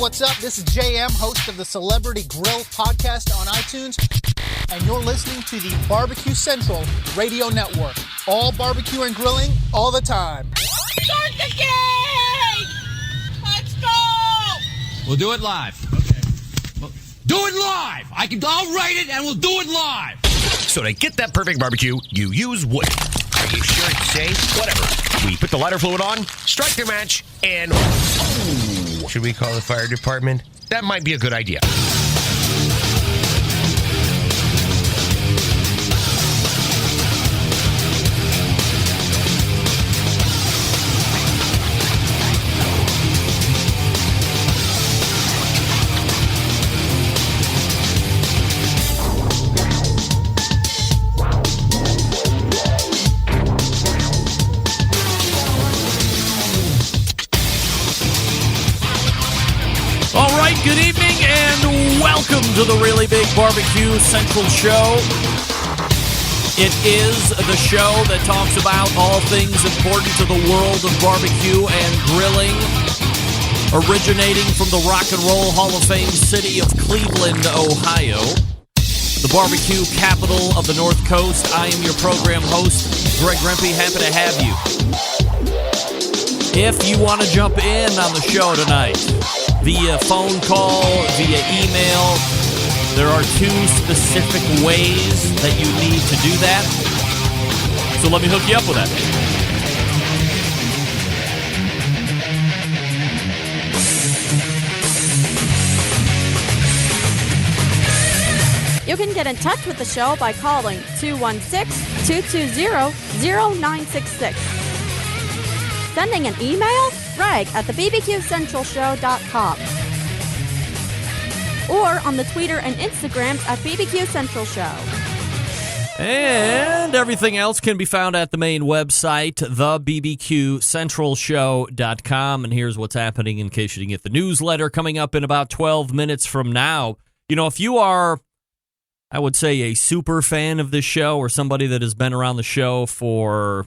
what's up? This is JM, host of the Celebrity Grill podcast on iTunes, and you're listening to the Barbecue Central Radio Network. All barbecue and grilling, all the time. Start the game! Let's go! We'll do it live. Okay. Well, do it live! I'll write it and we'll do it live! So to get that perfect barbecue, you use wood. Are you sure it's safe? Whatever. We put the lighter fluid on, strike the match, and... Oh, should we call the fire department? That might be a good idea. Good evening and welcome to the Really Big Barbecue Central Show. It is the show that talks about all things important to the world of barbecue and grilling, originating from the Rock and Roll Hall of Fame city of Cleveland, Ohio, the barbecue capital of the North Coast. I am your program host, Greg Rempe. Happy to have you. If you want to jump in on the show tonight, via phone call, via email, there are two specific ways that you need to do that. So let me hook you up with that. You can get in touch with the show by calling 216-220-0966. Sending an email? Greg at thebbqcentralshow.com. Or on the Twitter and Instagrams at BBQ Central Show. And everything else can be found at the main website, thebbqcentralshow.com. And here's what's happening in case you didn't get the newsletter coming up in about 12 minutes from now. You know, if you are, I would say, a super fan of this show or somebody that has been around the show for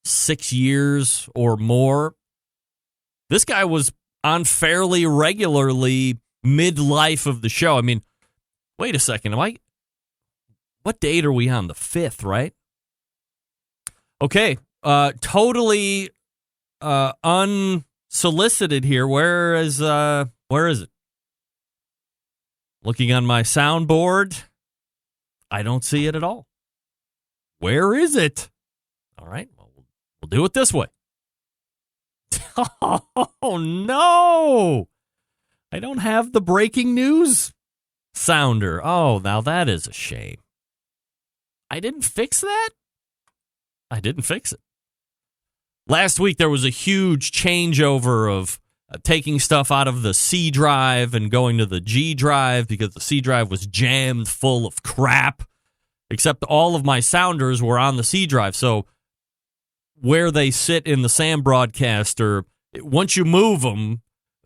6 years or more, this guy was on fairly regularly midlife of the show. I mean, wait a second. What date are we on? The 5th, right? Okay. Totally unsolicited here. Where is it? Looking on my soundboard, I don't see it at all. Where is it? All right. Well, we'll do it this way. Oh, no. I don't have the breaking news sounder. Oh, now that is a shame. I didn't fix that? I didn't fix it. Last week, there was a huge changeover of taking stuff out of the C drive and going to the G drive because the C drive was jammed full of crap, except all of my sounders were on the C drive. So where they sit in the SAM broadcaster, once you move them,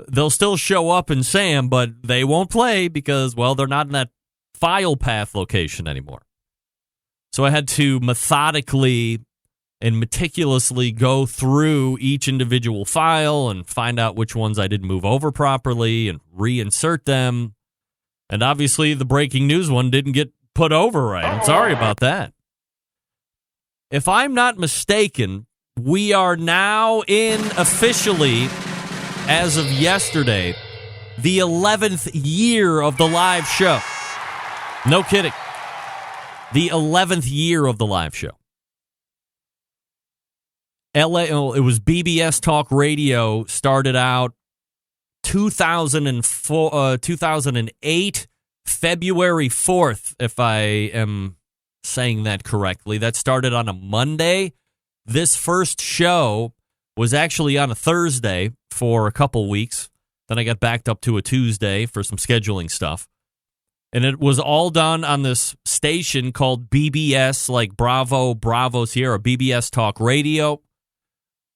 they'll still show up in SAM, but they won't play because, well, they're not in that file path location anymore. So I had to methodically and meticulously go through each individual file and find out which ones I didn't move over properly and reinsert them. And obviously the breaking news one didn't get put over right. I'm sorry about that. If I'm not mistaken, we are now in officially, as of yesterday, the 11th year of the live show. No kidding. The 11th year of the live show. It was BBS Talk Radio, started out 2008, February 4th, if I am saying that correctly. That started on a Monday. This first show was actually on a Thursday for a couple weeks. Then I got backed up to a Tuesday for some scheduling stuff. And it was all done on this station called BBS, like Bravo Sierra, BBS Talk Radio,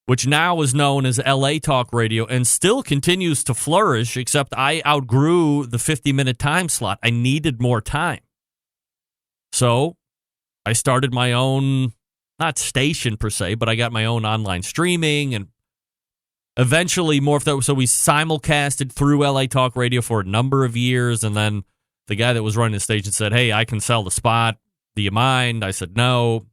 which now is known as LA Talk Radio and still continues to flourish, except I outgrew the 50-minute time slot. I needed more time. So I started my own, not station per se, but I got my own online streaming and eventually morphed out. So we simulcasted through LA Talk Radio for a number of years, and then the guy that was running the station said, hey, I can sell the spot. Do you mind? I said, no.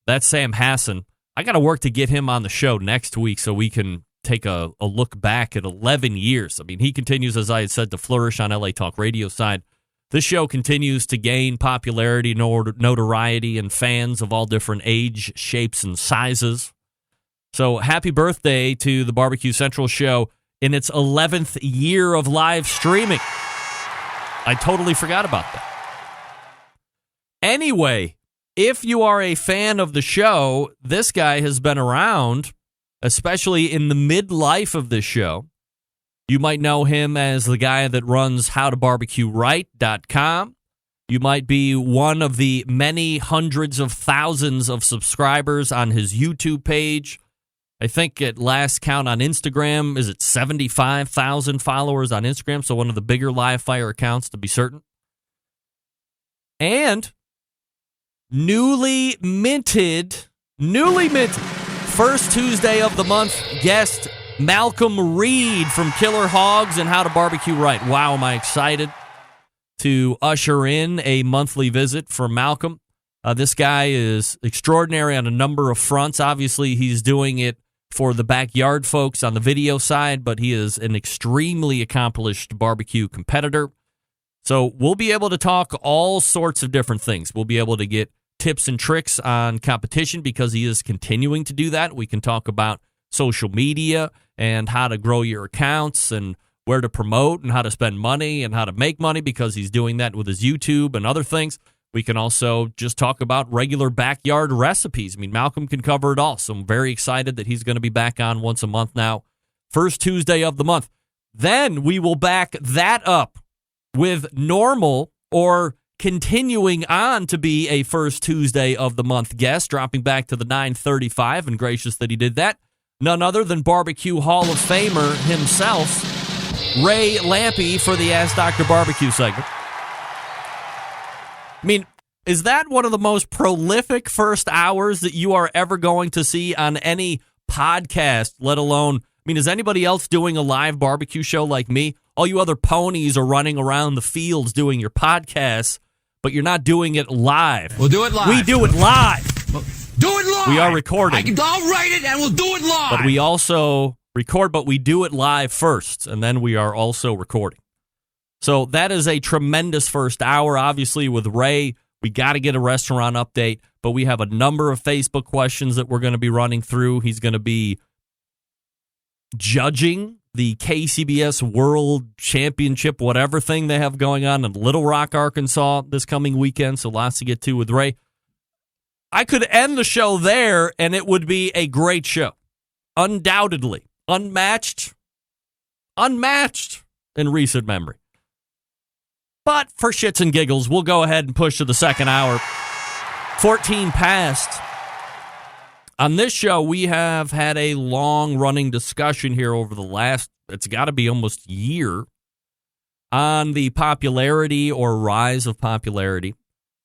That's Sam Hassan. I got to work to get him on the show next week so we can take a look back at 11 years. I mean, he continues, as I had said, to flourish on LA Talk Radio side. This show continues to gain popularity, notoriety, and fans of all different age, shapes, and sizes. So happy birthday to the Barbecue Central show in its 11th year of live streaming. I totally forgot about that. Anyway, if you are a fan of the show, this guy has been around, especially in the midlife of this show. You might know him as the guy that runs howtobarbecueright.com. You might be one of the many hundreds of thousands of subscribers on his YouTube page. I think at last count on Instagram, is it 75,000 followers on Instagram? So one of the bigger live fire accounts, to be certain. And newly minted, first Tuesday of the month guest, Malcom Reed from Killer Hogs and How to Barbecue Right. Wow, am I excited to usher in a monthly visit from Malcom. This guy is extraordinary on a number of fronts. Obviously, he's doing it for the backyard folks on the video side, but he is an extremely accomplished barbecue competitor. So we'll be able to talk all sorts of different things. We'll be able to get tips and tricks on competition because he is continuing to do that. We can talk about social media and how to grow your accounts and where to promote and how to spend money and how to make money because he's doing that with his YouTube and other things. We can also just talk about regular backyard recipes. I mean, Malcom can cover it all, so I'm very excited that he's going to be back on once a month now. First Tuesday of the month. Then we will back that up with normal or continuing on to be a first Tuesday of the month guest, dropping back to the 9:35, and gracious that he did that. None other than Barbecue Hall of Famer himself, Ray Lampe, for the Ask Dr. Barbecue segment. I mean, is that one of the most prolific first hours that you are ever going to see on any podcast, let alone, I mean, is anybody else doing a live barbecue show like me? All you other ponies are running around the fields doing your podcasts, but you're not doing it live. We'll do it live. We do it live. Do it live. We are recording. I'll write it and we'll do it live. But we also record, but we do it live first, and then we are also recording. So that is a tremendous first hour. Obviously, with Ray, we got to get a restaurant update, but we have a number of Facebook questions that we're going to be running through. He's going to be judging the KCBS World Championship, whatever thing they have going on in Little Rock, Arkansas this coming weekend, so lots to get to with Ray. I could end the show there, and it would be a great show. Undoubtedly. Unmatched in recent memory. But for shits and giggles, we'll go ahead and push to the second hour. 14 past. On this show, we have had a long-running discussion here over the last, it's got to be almost year, on the popularity or rise of popularity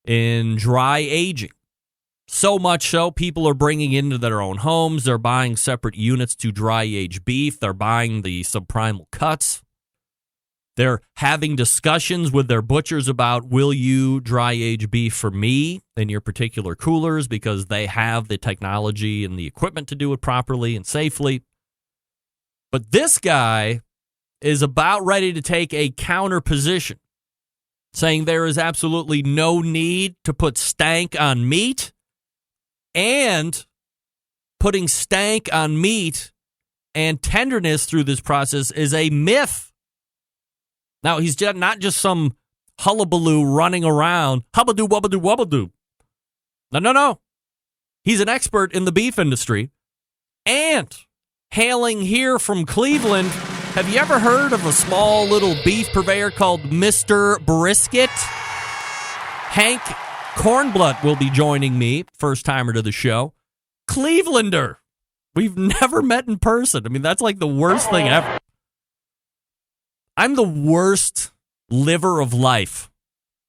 in dry aging. So much so, people are bringing into their own homes. They're buying separate units to dry age beef. They're buying the subprimal cuts. They're having discussions with their butchers about, will you dry age beef for me in your particular coolers, because they have the technology and the equipment to do it properly and safely. But this guy is about ready to take a counter position, saying there is absolutely no need to put stank on meat, and putting stank on meat and tenderness through this process is a myth. Now, he's not just some hullabaloo running around, hubbadoo, wubbadoo, wubbadoo. No. He's an expert in the beef industry. And hailing here from Cleveland, have you ever heard of a small little beef purveyor called Mr. Brisket? Hank Kornbluth will be joining me, first timer to the show. Clevelander. We've never met in person. I mean, that's like the worst thing ever. I'm the worst liver of life.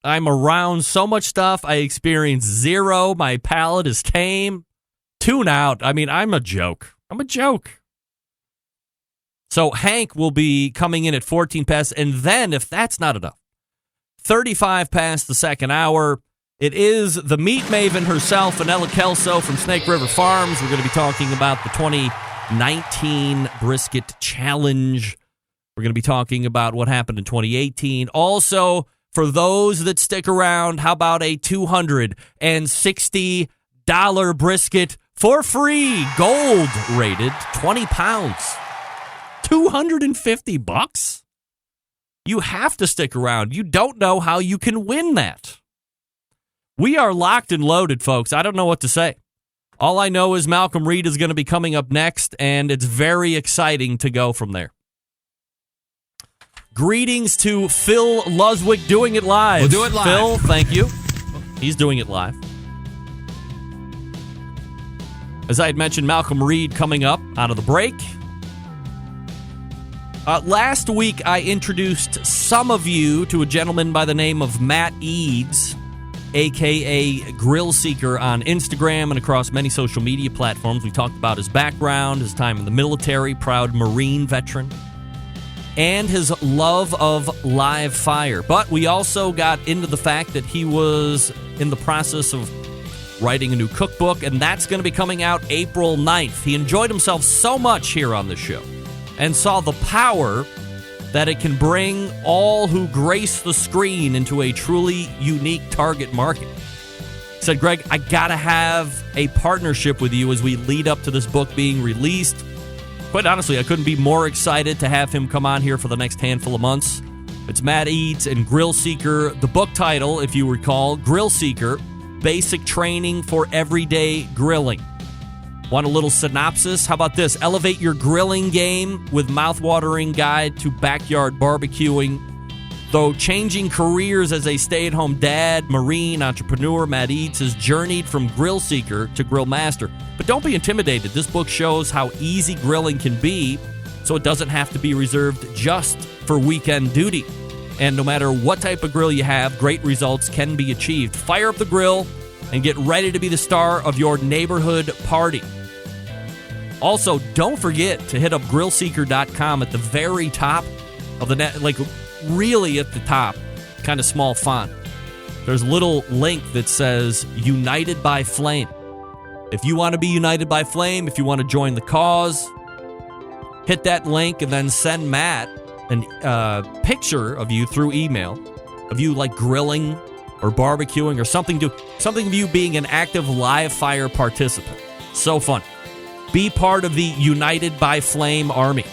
I'm around so much stuff. I experience zero. My palate is tame. Tune out. I mean, I'm a joke. So Hank will be coming in at 14 past, and then, if that's not enough, 35 past the second hour, it is the meat maven herself, Vanilla Kelso from Snake River Farms. We're going to be talking about the 2019 Brisket Challenge. We're going to be talking about what happened in 2018. Also, for those that stick around, how about a $260 brisket for free, gold rated, 20 pounds, $250? You have to stick around. You don't know how you can win that. We are locked and loaded, folks. I don't know what to say. All I know is Malcom Reed is going to be coming up next, and it's very exciting to go from there. Greetings to Phil Luswick doing it live. We'll do it live. Phil, thank you. He's doing it live. As I had mentioned, Malcom Reed coming up out of the break. Last week, I introduced some of you to a gentleman by the name of Matt Eads, a.k.a. Grill Seeker on Instagram and across many social media platforms. We talked about his background, his time in the military, proud Marine veteran, and his love of live fire. But we also got into the fact that he was in the process of writing a new cookbook, and that's going to be coming out April 9th. He enjoyed himself so much here on the show and saw the power that it can bring all who grace the screen into a truly unique target market. He said, Greg, I got to have a partnership with you as we lead up to this book being released. Quite honestly, I couldn't be more excited to have him come on here for the next handful of months. It's Matt Eads and Grill Seeker. The book title, if you recall, Grill Seeker, Basic Training for Everyday Grilling. Want a little synopsis? How about this? Elevate your grilling game with mouthwatering guide to backyard barbecuing. Though changing careers as a stay-at-home dad, Marine, entrepreneur, Matt Eads has journeyed from grill seeker to grill master. But don't be intimidated. This book shows how easy grilling can be, so it doesn't have to be reserved just for weekend duty. And no matter what type of grill you have, great results can be achieved. Fire up the grill and get ready to be the star of your neighborhood party. Also, don't forget to hit up grillseeker.com at the very top of the net, like really at the top, kind of small font. There's a little link that says United by Flame. If you want to be united by flame, if you want to join the cause, hit that link and then send Matt a picture of you through email, of you like grilling or barbecuing or something of you being an active live fire participant. So fun. Be part of the United by Flame army,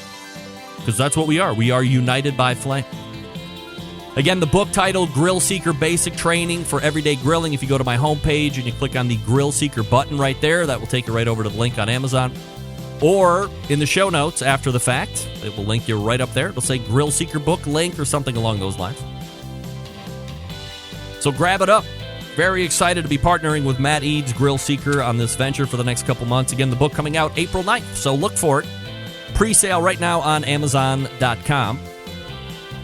because that's what we are. We are United by Flame. Again, the book title, Grill Seeker Basic Training for Everyday Grilling. If you go to my homepage and you click on the Grill Seeker button right there, that will take you right over to the link on Amazon. Or in the show notes after the fact, it will link you right up there. It'll say Grill Seeker book link or something along those lines. So grab it up. Very excited to be partnering with Matt Eads, Grill Seeker, on this venture for the next couple months. Again, the book coming out April 9th, so look for it. Pre-sale right now on Amazon.com.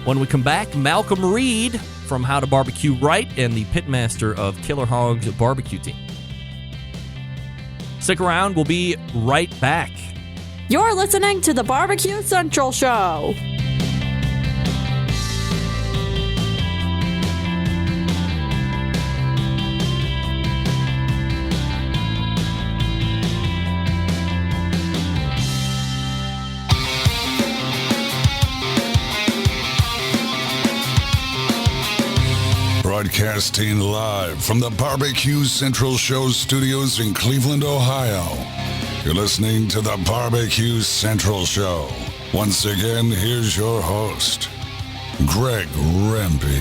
When we come back, Malcom Reed from How to Barbecue Right and the pitmaster of Killer Hogs Barbecue Team. Stick around. We'll be right back. You're listening to the Barbecue Central Show. Broadcasting live from the Barbecue Central Show studios in Cleveland, Ohio. You're listening to the Barbecue Central Show. Once again, here's your host, Greg Rempe.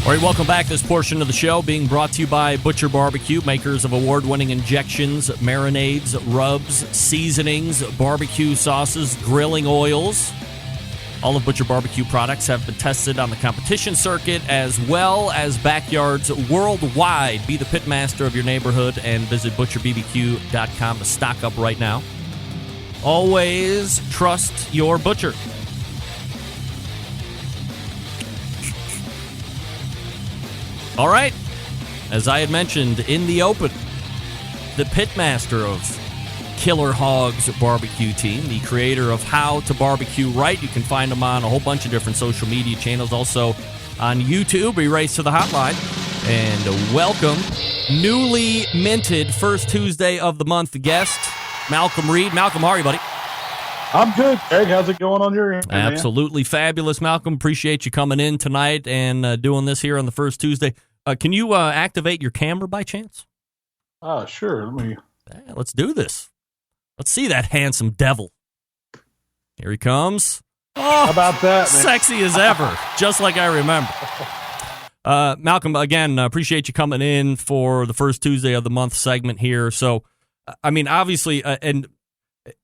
All right, welcome back. This portion of the show being brought to you by Butcher Barbecue, makers of award-winning injections, marinades, rubs, seasonings, barbecue sauces, grilling oils. All of Butcher Barbecue products have been tested on the competition circuit as well as backyards worldwide. Be the pitmaster of your neighborhood and visit butcherbbq.com to stock up right now. Always trust your butcher. All right, as I had mentioned in the open, the pitmaster of Killer Hogs barbecue team, the creator of How to BBQ Right. You can find them on a whole bunch of different social media channels, also on YouTube. We race to the hotline and welcome newly minted first Tuesday of the month guest, Malcom Reed. Malcom, how are you, buddy? I'm good, Greg. How's it going on your end, Absolutely fabulous, Malcom. Appreciate you coming in tonight and doing this here on the first Tuesday. Can you activate your camera by chance? Sure. Let's do this. Let's see that handsome devil. Here he comes. Oh, how about that, man? Sexy as ever, just like I remember. Malcom, again, appreciate you coming in for the first Tuesday of the month segment here. So, I mean, obviously, and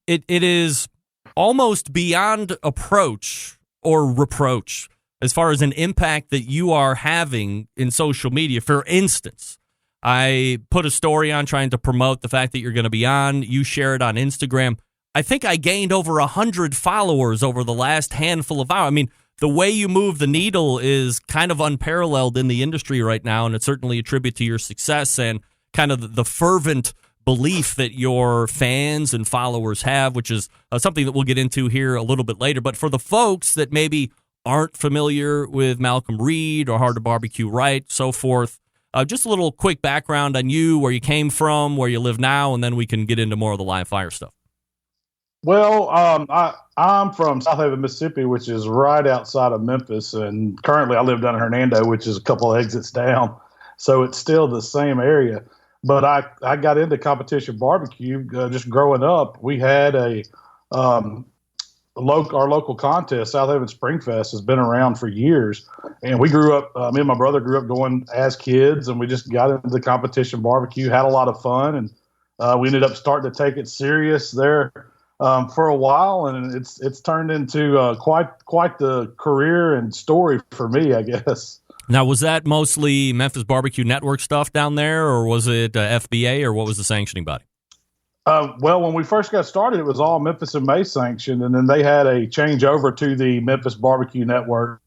it is almost beyond approach or reproach as far as an impact that you are having in social media. For instance, I put a story on trying to promote the fact that you're going to be on. You share it on Instagram. I think I gained over 100 followers over the last handful of hours. I mean, the way you move the needle is kind of unparalleled in the industry right now, and it's certainly a tribute to your success and kind of the fervent belief that your fans and followers have, which is something that we'll get into here a little bit later. But for the folks that maybe aren't familiar with Malcom Reed or How to BBQ Right, so forth, just a little quick background on you, where you came from, where you live now, and then we can get into more of the live fire stuff. Well, I'm from South Haven, Mississippi, which is right outside of Memphis, and currently I live down in Hernando, which is a couple of exits down. So it's still the same area. But I got into competition barbecue just growing up. We had our local contest, South Haven Spring Fest, has been around for years. And we grew up, me and my brother grew up going as kids, and we just got into the competition barbecue, had a lot of fun, and we ended up starting to take it serious there for a while, and it's turned into quite the career and story for me, I guess. Now, was that mostly Memphis Barbecue Network stuff down there, or was it FBA, or what was the sanctioning body? Well, when we first got started, it was all Memphis and May sanctioned, and then they had a change over to the Memphis Barbecue Network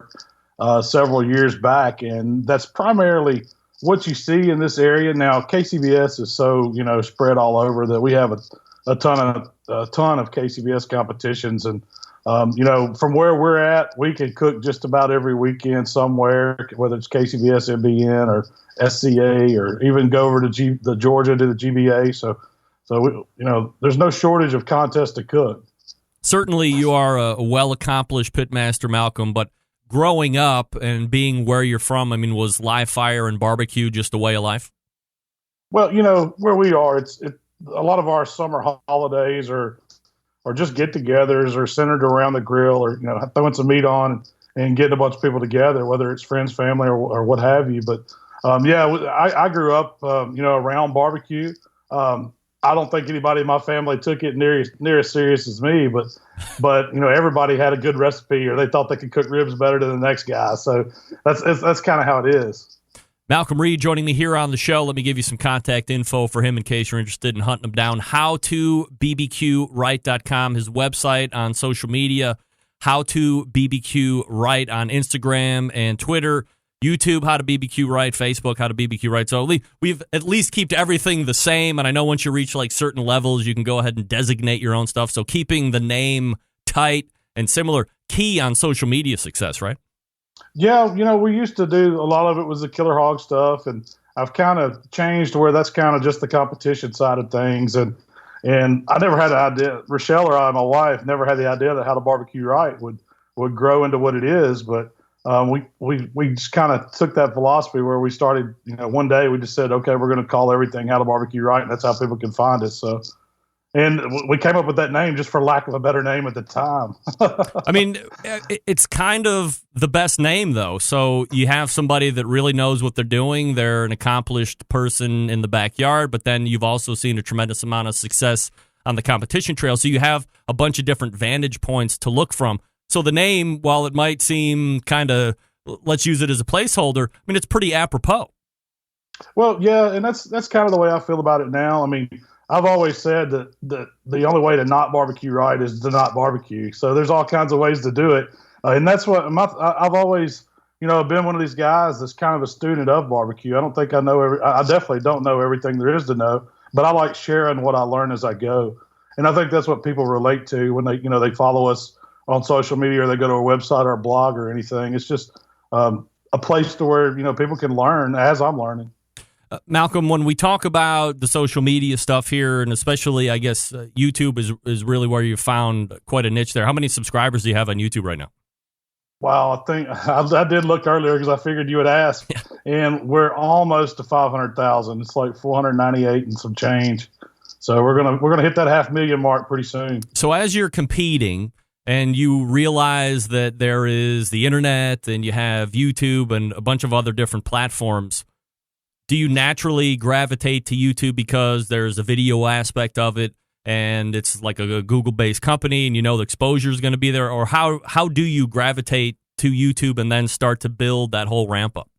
several years back, and that's primarily what you see in this area. Now, KCBS is so spread all over that we have a ton of KCBS competitions, and from where we're at, we can cook just about every weekend somewhere, whether it's KCBS, MBN, or SCA, or even go over to the Georgia to the GBA. So there's no shortage of contests to cook. Certainly, you are a well-accomplished pitmaster, Malcom, but growing up and being where you're from, I mean, was live fire and barbecue just a way of life? Well, where we are, a lot of our summer holidays or just get-togethers are centered around the grill, or throwing some meat on and getting a bunch of people together, whether it's friends, family, or what have you. But I grew up around barbecue. I don't think anybody in my family took it near as serious as me, but everybody had a good recipe, or they thought they could cook ribs better than the next guy. So that's kind of how it is. Malcom Reed joining me here on the show. Let me give you some contact info for him in case you're interested in hunting him down. HowToBBQRight.com, his website, on social media. HowToBBQ Right on Instagram and Twitter. YouTube, How to BBQ Right. Facebook, How to BBQ Right. So we've at least kept everything the same. And I know once you reach like certain levels, you can go ahead and designate your own stuff. So keeping the name tight and similar, key on social media success, right? Yeah, we used to do a lot of it was the Killer Hog stuff, and I've kind of changed to where that's kind of just the competition side of things. And I never had the idea, Rochelle or I, my wife, never had the idea that How to BBQ Right would grow into what it is. But we just kind of took that philosophy where we started, one day we just said, okay, we're going to call everything How to BBQ Right, and that's how people can find us. So. And we came up with that name just for lack of a better name at the time. I mean, it's kind of the best name, though. So you have somebody that really knows what they're doing. They're an accomplished person in the backyard, but then you've also seen a tremendous amount of success on the competition trail. So you have a bunch of different vantage points to look from. So the name, while it might seem kind of, let's use it as a placeholder, I mean, it's pretty apropos. Well, yeah, and that's kind of the way I feel about it now. I mean, I've always said that the only way to not barbecue right is to not barbecue. So there's all kinds of ways to do it. And that's what I've always, been one of these guys that's kind of a student of barbecue. I don't think I definitely don't know everything there is to know, but I like sharing what I learn as I go. And I think that's what people relate to when they follow us on social media or they go to our website or our blog or anything. It's just a place to where, people can learn as I'm learning. Malcolm, when we talk about the social media stuff here, and especially, I guess, YouTube is really where you found quite a niche there. How many subscribers do you have on YouTube right now? Wow, I think I did look earlier because I figured you would ask, and we're almost to 500,000. It's like 498 and some change. So we're gonna hit that 500,000 mark pretty soon. So as you're competing and you realize that there is the internet and you have YouTube and a bunch of other different platforms, do you naturally gravitate to YouTube because there's a video aspect of it and it's like a Google-based company and the exposure is going to be there? Or how do you gravitate to YouTube and then start to build that whole ramp up?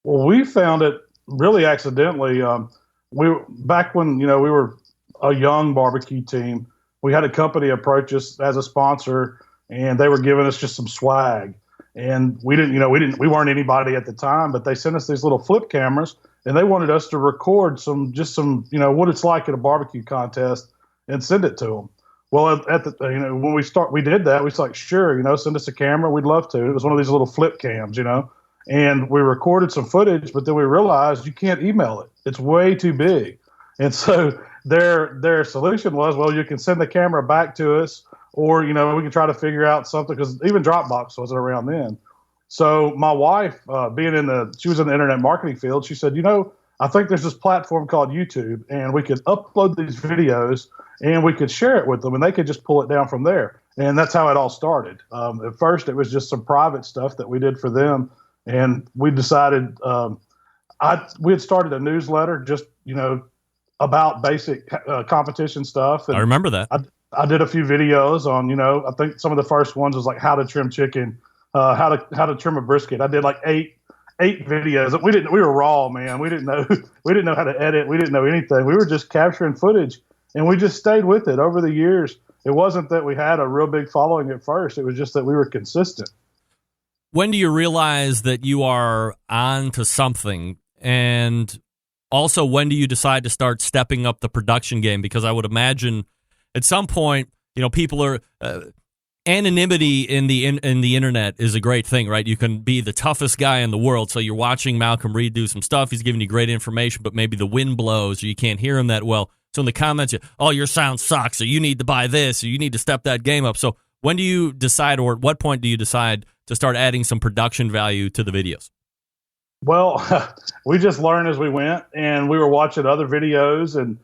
Well, we found it really accidentally. Back when we were a young barbecue team, we had a company approach us as a sponsor, and they were giving us just some swag. And we weren't anybody at the time, but they sent us these little flip cameras, and they wanted us to record some what it's like at a barbecue contest and send it to them. Well, when we did that, we was like, sure, send us a camera. We'd love to. It was one of these little flip cams, and we recorded some footage, but then we realized you can't email it. It's way too big. And so their solution was, well, you can send the camera back to us, or, we can try to figure out something, because even Dropbox wasn't around then. So my wife, she was in the internet marketing field, she said, I think there's this platform called YouTube, and we could upload these videos and we could share it with them, and they could just pull it down from there. And that's how it all started. At first, it was just some private stuff that we did for them. And we decided, we had started a newsletter just, about basic competition stuff. And I remember that. I did a few videos on, I think some of the first ones was like how to trim chicken, how to trim a brisket. I did like eight videos. We were raw, man. We didn't know how to edit. We didn't know anything. We were just capturing footage, and we just stayed with it over the years. It wasn't that we had a real big following at first. It was just that we were consistent. When do you realize that you are on to something? And also, when do you decide to start stepping up the production game? Because I would imagine at some point, people are anonymity in the internet is a great thing, right? You can be the toughest guy in the world. So you're watching Malcom Reed do some stuff. He's giving you great information, but maybe the wind blows or you can't hear him that well. So in the comments, your sound sucks, or you need to buy this, or you need to step that game up. So when do you decide, or at what point do you decide to start adding some production value to the videos? Well, we just learned as we went, and we were watching other videos, and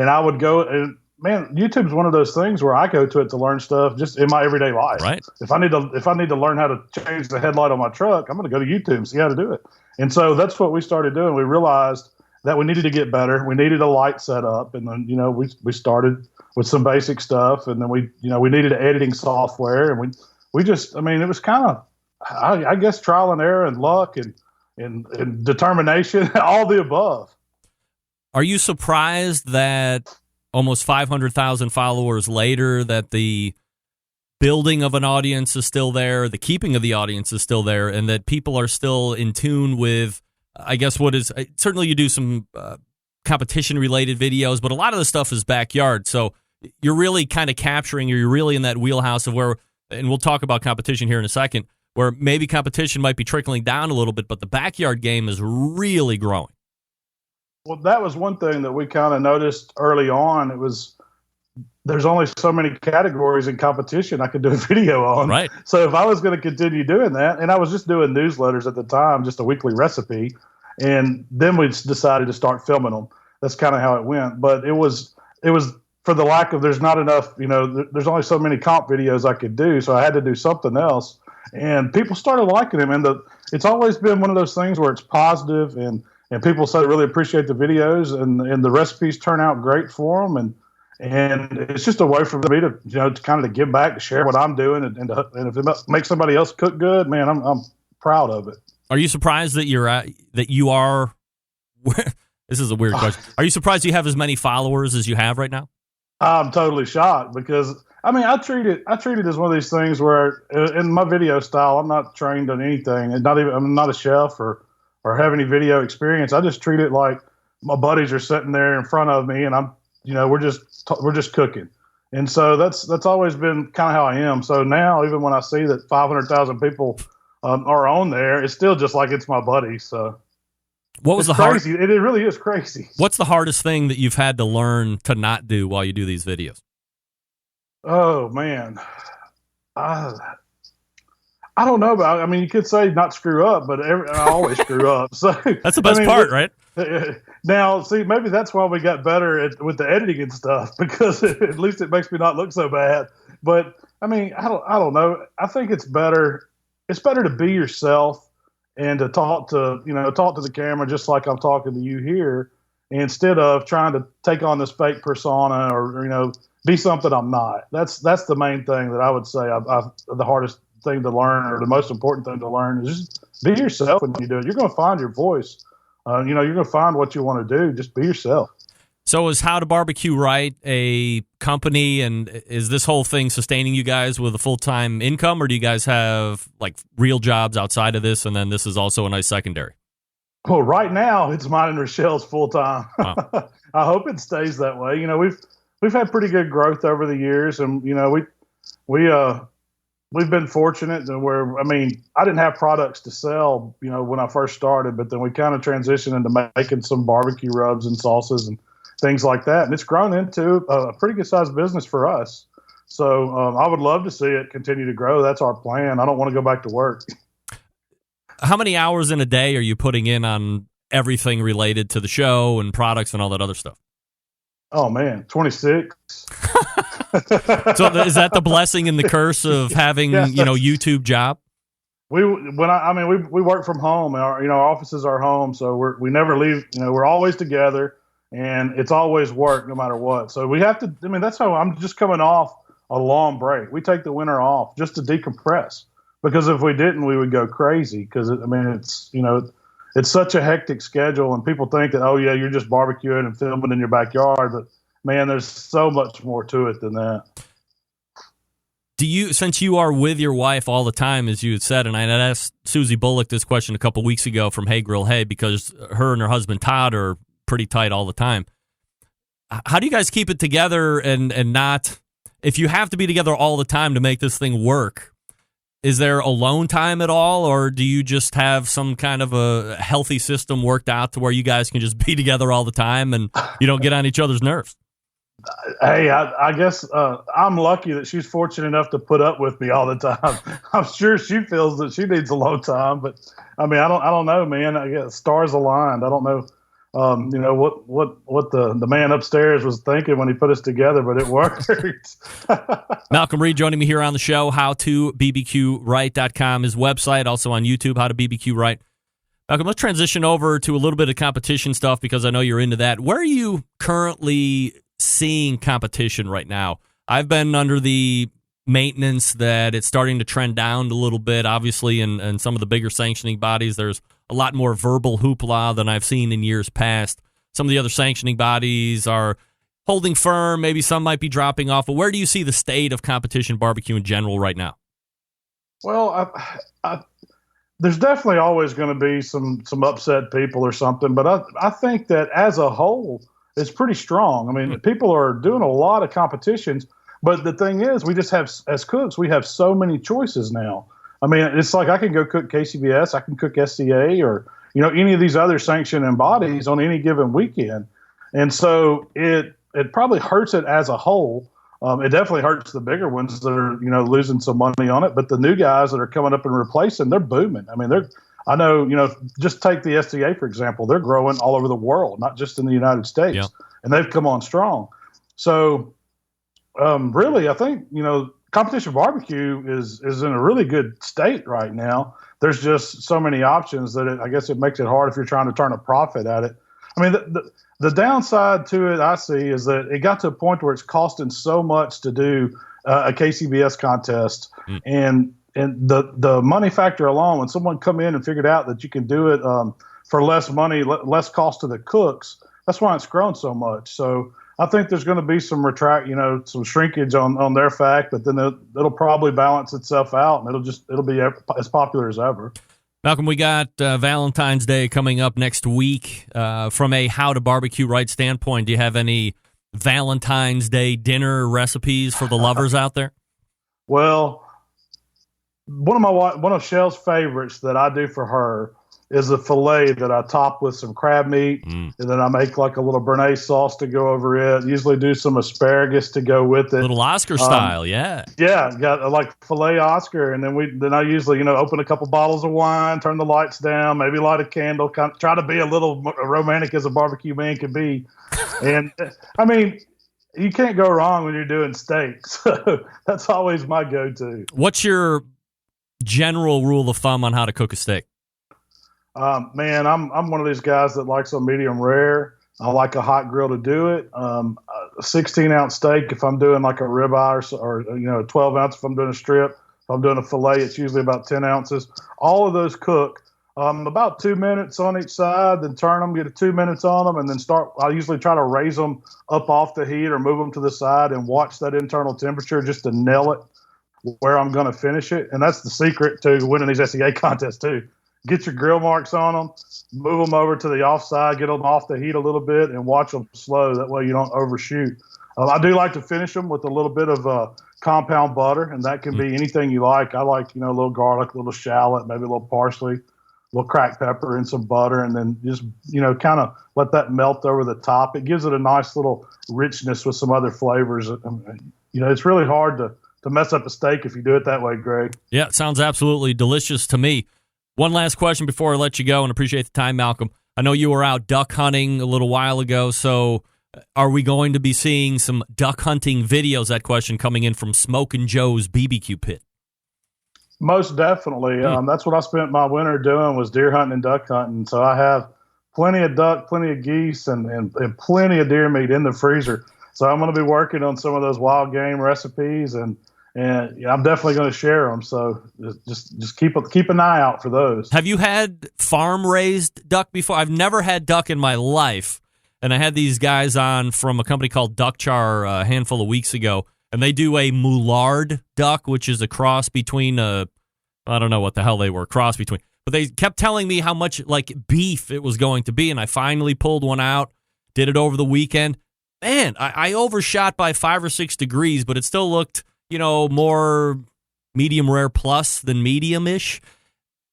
I would go, and man, YouTube's one of those things where I go to it to learn stuff just in my everyday life. Right. If I need to learn how to change the headlight on my truck, I'm going to go to YouTube and see how to do it. And so that's what we started doing. We realized that we needed to get better. We needed a light set up, and then we started with some basic stuff, and then we needed editing software, and we just, it was kind of, I guess, trial and error and luck and determination, all the above. Are you surprised that almost 500,000 followers later, that the building of an audience is still there, the keeping of the audience is still there, and that people are still in tune with, I guess, what is, certainly you do some competition-related videos, but a lot of the stuff is backyard. So you're really kind of capturing, or you're really in that wheelhouse of where, and we'll talk about competition here in a second, where maybe competition might be trickling down a little bit, but the backyard game is really growing. Well, that was one thing that we kind of noticed early on. It was, there's only so many categories in competition I could do a video on. Right. So if I was going to continue doing that, and I was just doing newsletters at the time, just a weekly recipe, and then we decided to start filming them. That's kind of how it went. But it was for the lack of, there's not enough, there's only so many comp videos I could do, so I had to do something else. And people started liking them, and it's always been one of those things where it's positive, and people say really appreciate the videos, and the recipes turn out great for them, and it's just a way for me to to kind of give back, to share what I'm doing, and if it makes somebody else cook good, man, I'm proud of it. Are you surprised that you are? This is a weird question. Are you surprised you have as many followers as you have right now? I'm totally shocked, because I treat it as one of these things where in my video style, I'm not trained on anything, and I'm not a chef or have any video experience. I just treat it like my buddies are sitting there in front of me, and we're just cooking. And so that's always been kind of how I am. So now, even when I see that 500,000 people are on there, it's still just like it's my buddy. So what was it's crazy? It really is crazy. What's the hardest thing that you've had to learn to not do while you do these videos? Oh man, I don't know about. I mean, you could say not screw up, but I always screw up. So that's the best part, right? Now, see, maybe that's why we got better with the editing and stuff, because at least it makes me not look so bad. But I mean, I don't know. I think it's better. It's better to be yourself and to talk to the camera just like I'm talking to you here, instead of trying to take on this fake persona or be something I'm not. That's the main thing that I would say. The hardest thing to learn, or the most important thing to learn, is just be yourself when you do it. You're going to find your voice. You're going to find what you want to do. Just be yourself. So is How to BBQ Right a company, and is this whole thing sustaining you guys with a full-time income, or do you guys have like real jobs outside of this, and then this is also a nice secondary? Well, right now it's mine and Rochelle's full-time. Wow. I hope it stays that way. We've had pretty good growth over the years, and we've been fortunate to where, I mean, I didn't have products to sell, when I first started, but then we kind of transitioned into making some barbecue rubs and sauces and things like that. And it's grown into a pretty good sized business for us. So I would love to see it continue to grow. That's our plan. I don't want to go back to work. How many hours in a day are you putting in on everything related to the show and products and all that other stuff? Oh man, 26. So is that the blessing and the curse of having, YouTube job? We work from home. Our offices are home, so we never leave. We're always together, and it's always work no matter what. So we have to. I mean, that's how I'm just coming off a long break. We take the winter off just to decompress, because if we didn't, we would go crazy. Because it's such a hectic schedule, and people think that, oh yeah, you're just barbecuing and filming in your backyard, but man, there's so much more to it than that. Since you are with your wife all the time, as you had said, and I had asked Susie Bullock this question a couple weeks ago from Hey Grill Hey, because her and her husband Todd are pretty tight all the time. How do you guys keep it together and not, if you have to be together all the time to make this thing work, is there alone time at all, or do you just have some kind of a healthy system worked out to where you guys can just be together all the time and you don't get on each other's nerves? Hey, I guess I'm lucky that she's fortunate enough to put up with me all the time. I'm sure she feels that she needs alone time, but I mean, I don't know, man. I guess stars aligned. I don't know, what the man upstairs was thinking when he put us together, but it worked. Malcom Reed joining me here on the show. HowToBBQRight.com, his website, also on YouTube. How to BBQ Right. Malcom, let's transition over to a little bit of competition stuff, because I know you're into that. Where are you currently seeing competition right now? I've been under the maintenance that it's starting to trend down a little bit. Obviously, in some of the bigger sanctioning bodies, there's a lot more verbal hoopla than I've seen in years past. Some of the other sanctioning bodies are holding firm. Maybe some might be dropping off. But where do you see the state of competition barbecue in general right now? Well, there's definitely always going to be some upset people or something, but I think that as a whole, it's pretty strong. I mean, people are doing a lot of competitions, but the thing is, we just have, as cooks, we have so many choices now. I mean, it's like I can go cook KCBS, I can cook SCA, or any of these other sanctioning bodies on any given weekend, and so it probably hurts it as a whole. It definitely hurts the bigger ones that are losing some money on it, but the new guys that are coming up and replacing, they're booming. I mean, I know, just take the SCA, for example. They're growing all over the world, not just in the United States. Yep. And they've come on strong. So, really, I think, competition barbecue is in a really good state right now. There's just so many options that I guess it makes it hard if you're trying to turn a profit at it. I mean, the downside to it I see is that it got to a point where it's costing so much to do a KCBS contest. And the money factor alone, when someone come in and figured out that you can do it for less money, less cost to the cooks, that's why it's grown so much. So I think there's going to be some some shrinkage on their fact, but then it'll probably balance itself out, and it'll be as popular as ever. Malcom, we got Valentine's Day coming up next week. From a How to BBQ Right standpoint, do you have any Valentine's Day dinner recipes for the lovers out there? Well, one of Shell's favorites that I do for her is a filet that I top with some crab meat, and then I make like a little béarnaise sauce to go over it. Usually do some asparagus to go with it. Little Oscar style, yeah. Yeah, got like filet Oscar, and then I usually open a couple bottles of wine, turn the lights down, maybe light a candle, kind of try to be a little romantic as a barbecue man can be. And I mean, you can't go wrong when you're doing steak, so that's always my go-to. What's your general rule of thumb on how to cook a steak? Man, I'm one of these guys that likes a medium rare. I like a hot grill to do it. A 16-ounce steak, if I'm doing like a ribeye or 12 ounce if I'm doing a strip. If I'm doing a filet, it's usually about 10 ounces. All of those cook about 2 minutes on each side, then turn them, get 2 minutes on them, and then I usually try to raise them up off the heat or move them to the side and watch that internal temperature just to nail it where I'm going to finish it. And that's the secret to winning these SEA contests too. Get your grill marks on them, move them over to the offside, get them off the heat a little bit, and watch them slow. That way you don't overshoot. I do like to finish them with a little bit of compound butter, and that can be anything you like. I like, a little garlic, a little shallot, maybe a little parsley, a little cracked pepper, and some butter, and then just, kind of let that melt over the top. It gives it a nice little richness with some other flavors. It's really hard to mess up a steak if you do it that way, Greg. Yeah, it sounds absolutely delicious to me. One last question before I let you go, and appreciate the time, Malcolm. I know you were out duck hunting a little while ago, so are we going to be seeing some duck hunting videos? That question coming in from Smokin' Joe's BBQ Pit. Most definitely. That's what I spent my winter doing, was deer hunting and duck hunting. So I have plenty of duck, plenty of geese, and plenty of deer meat in the freezer. So I'm going to be working on some of those wild game recipes, and I'm definitely going to share them. So just keep an eye out for those. Have you had farm-raised duck before? I've never had duck in my life, and I had these guys on from a company called Duck Char a handful of weeks ago, and they do a moulard duck, which is a cross between I don't know what the hell they were, cross between. But they kept telling me how much like beef it was going to be, and I finally pulled one out, did it over the weekend. Man, I overshot by 5 or 6 degrees, but it still looked more medium rare plus than medium-ish.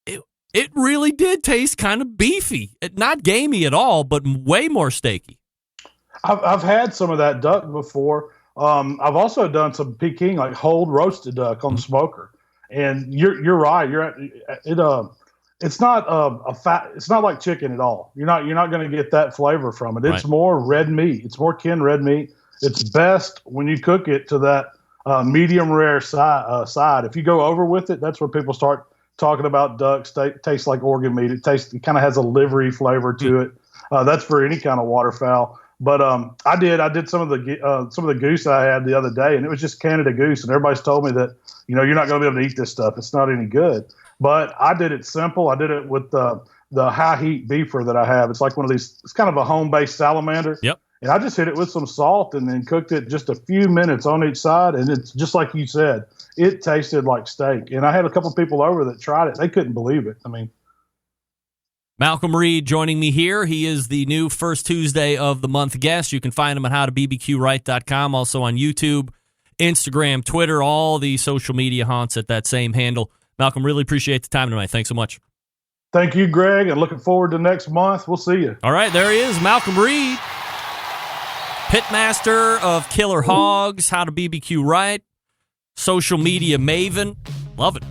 It really did taste kind of beefy. Not gamey at all, but way more steaky. I've had some of that duck before. I've also done some Peking, like whole roasted duck on the smoker. And you're right. It's not a fat. It's not like chicken at all. You're not going to get that flavor from it. It's more red meat. It's more kin red meat. It's best when you cook it to that medium rare side. If you go over with it, that's where people start talking about duck. Tastes like organ meat. It kind of has a livery flavor to it. That's for any kind of waterfowl. But I did some of the goose I had the other day, and it was just Canada goose. And everybody's told me that you're not going to be able to eat this stuff. It's not any good. But I did it simple. I did it with the high heat beefer that I have. It's like one of these. It's kind of a home based salamander. Yep. And I just hit it with some salt and then cooked it just a few minutes on each side. And it's just like you said, it tasted like steak. And I had a couple of people over that tried it. They couldn't believe it. I mean, Malcom Reed joining me here. He is the new first Tuesday of the month guest. You can find him at howtobbqright.com, also on YouTube, Instagram, Twitter, all the social media haunts at that same handle. Malcolm, really appreciate the time tonight. Thanks so much. Thank you, Greg, and looking forward to next month. We'll see you. All right, there he is, Malcom Reed, pitmaster of Killer Hogs, How to BBQ Right, social media maven. Love it.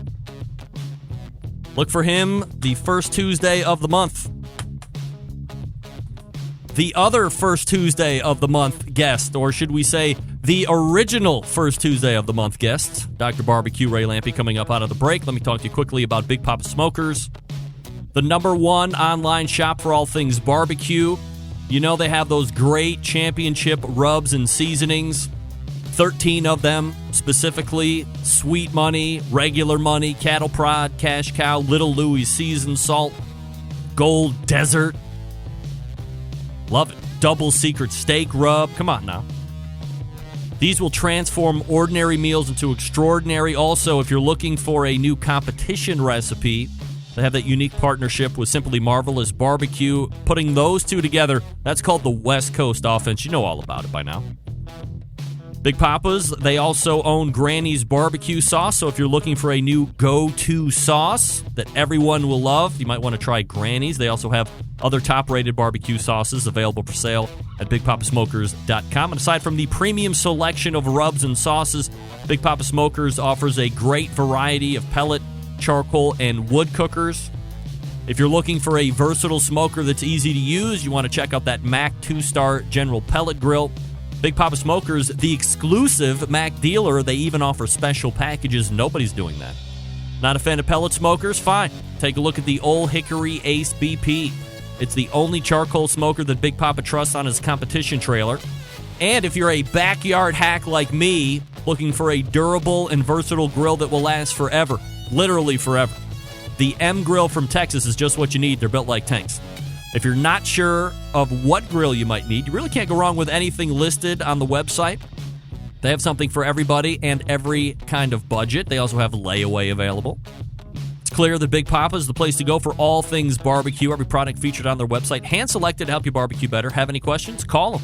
Look for him the first Tuesday of the month. The other first Tuesday of the month guest, or should we say the original first Tuesday of the month guest, Dr. Barbecue Ray Lampe, coming up out of the break. Let me talk to you quickly about Big Papa Smokers, the #1 online shop for all things barbecue. They have those great championship rubs and seasonings. 13 of them specifically: Sweet Money, Regular Money, Cattle Prod, Cash Cow, Little Louie's Seasoned Salt, Gold Desert. Love it. Double Secret Steak Rub. Come on now. These will transform ordinary meals into extraordinary. Also, if you're looking for a new competition recipe, They have that unique partnership with Simply Marvelous Barbecue. Putting those two together, that's called the West Coast offense. You know all about it by now. Big Papa's, they also own Granny's barbecue sauce, so if you're looking for a new go-to sauce that everyone will love, you might want to try Granny's. They also have other top-rated barbecue sauces available for sale at BigPapaSmokers.com. And aside from the premium selection of rubs and sauces, Big Papa Smokers offers a great variety of pellet, charcoal, and wood cookers. If you're looking for a versatile smoker that's easy to use, you want to check out that Mac 2-star General Pellet Grill. Big Papa Smokers, the exclusive Mac dealer, they even offer special packages. Nobody's doing that. Not a fan of pellet smokers? Fine. Take a look at the Old Hickory Ace BP. It's the only charcoal smoker that Big Papa trusts on his competition trailer. And if you're a backyard hack like me, looking for a durable and versatile grill that will last forever, literally forever, the M Grill from Texas is just what you need. They're built like tanks. If you're not sure of what grill you might need, you really can't go wrong with anything listed on the website. They have something for everybody and every kind of budget. They also have layaway available. It's clear that Big Papa is the place to go for all things barbecue. Every product featured on their website, hand-selected to help you barbecue better. Have any questions? Call them.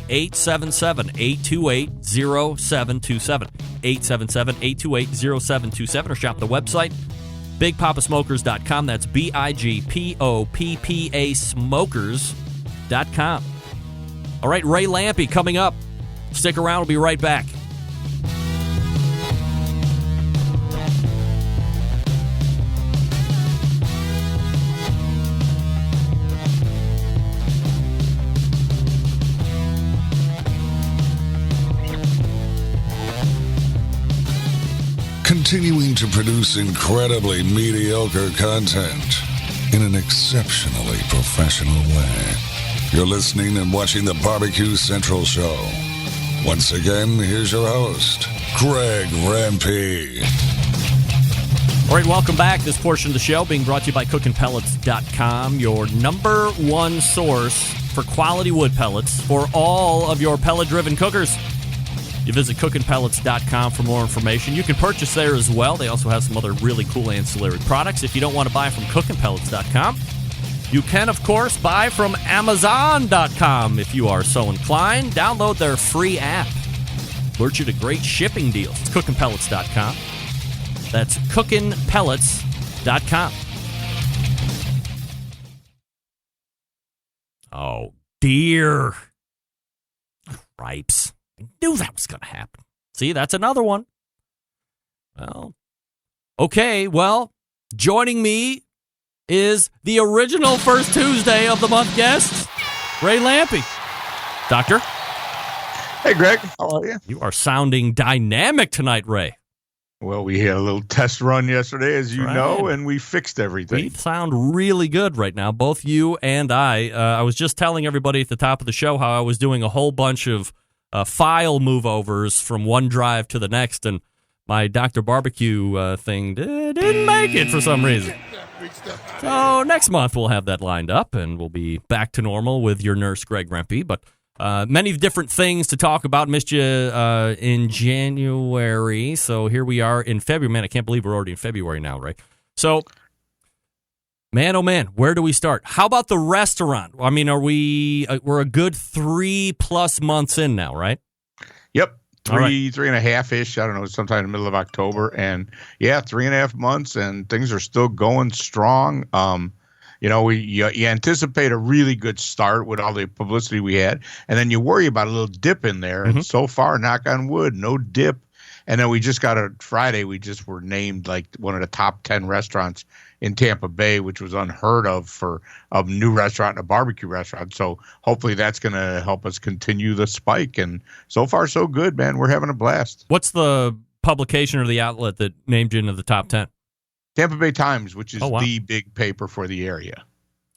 877-828-0727. 877-828-0727 or shop the website. BigPapaSmokers.com. That's BIGPOPPA Smokers.com. All right, Ray Lampe coming up. Stick around. We'll be right back. Continuing to produce incredibly mediocre content in an exceptionally professional way. You're listening and watching the Barbecue Central Show. Once again, here's your host, Greg Rempe. All right, welcome back. This portion of the show being brought to you by CookinPellets.com, your number one source for quality wood pellets for all of your pellet-driven cookers. You visit CookinPellets.com for more information. You can purchase there as well. They also have some other really cool ancillary products. If you don't want to buy from CookinPellets.com, you can, of course, buy from Amazon.com if you are so inclined. Download their free app. Alert you to great shipping deals. It's CookinPellets.com. That's CookinPellets.com. Oh, dear. Cripes. I knew that was going to happen. See, that's another one. Well, okay, well, joining me is the original first Tuesday of the month guest, Ray Lampe. Doctor? Hey, Greg. How are you? You are sounding dynamic tonight, Ray. Well, we had a little test run yesterday, as you know, and we fixed everything. We sound really good right now, both you and I. I was just telling everybody at the top of the show how I was doing a whole bunch of file move-overs from one drive to the next, and my Dr. Barbecue thing didn't make it for some reason. So next month we'll have that lined up, and we'll be back to normal with your nurse, Greg Rempe. But many different things to talk about. Missed you in January, so here we are in February. Man, I can't believe we're already in February now, right? So, man, oh man, where do we start? How about the restaurant? I mean, we're a good 3+ months in now, right? Yep. Three and a half-ish, I don't know, sometime in the middle of October. And, yeah, 3.5 months, and things are still going strong. You anticipate a really good start with all the publicity we had, and then you worry about a little dip in there. And so far, knock on wood, no dip. And then we just got Friday, we just were named like one of the top 10 restaurants in Tampa Bay, which was unheard of for a new restaurant and a barbecue restaurant. So hopefully that's going to help us continue the spike. And so far, so good, man. We're having a blast. What's the publication or the outlet that named you into the top 10? Tampa Bay Times, which is the big paper for the area.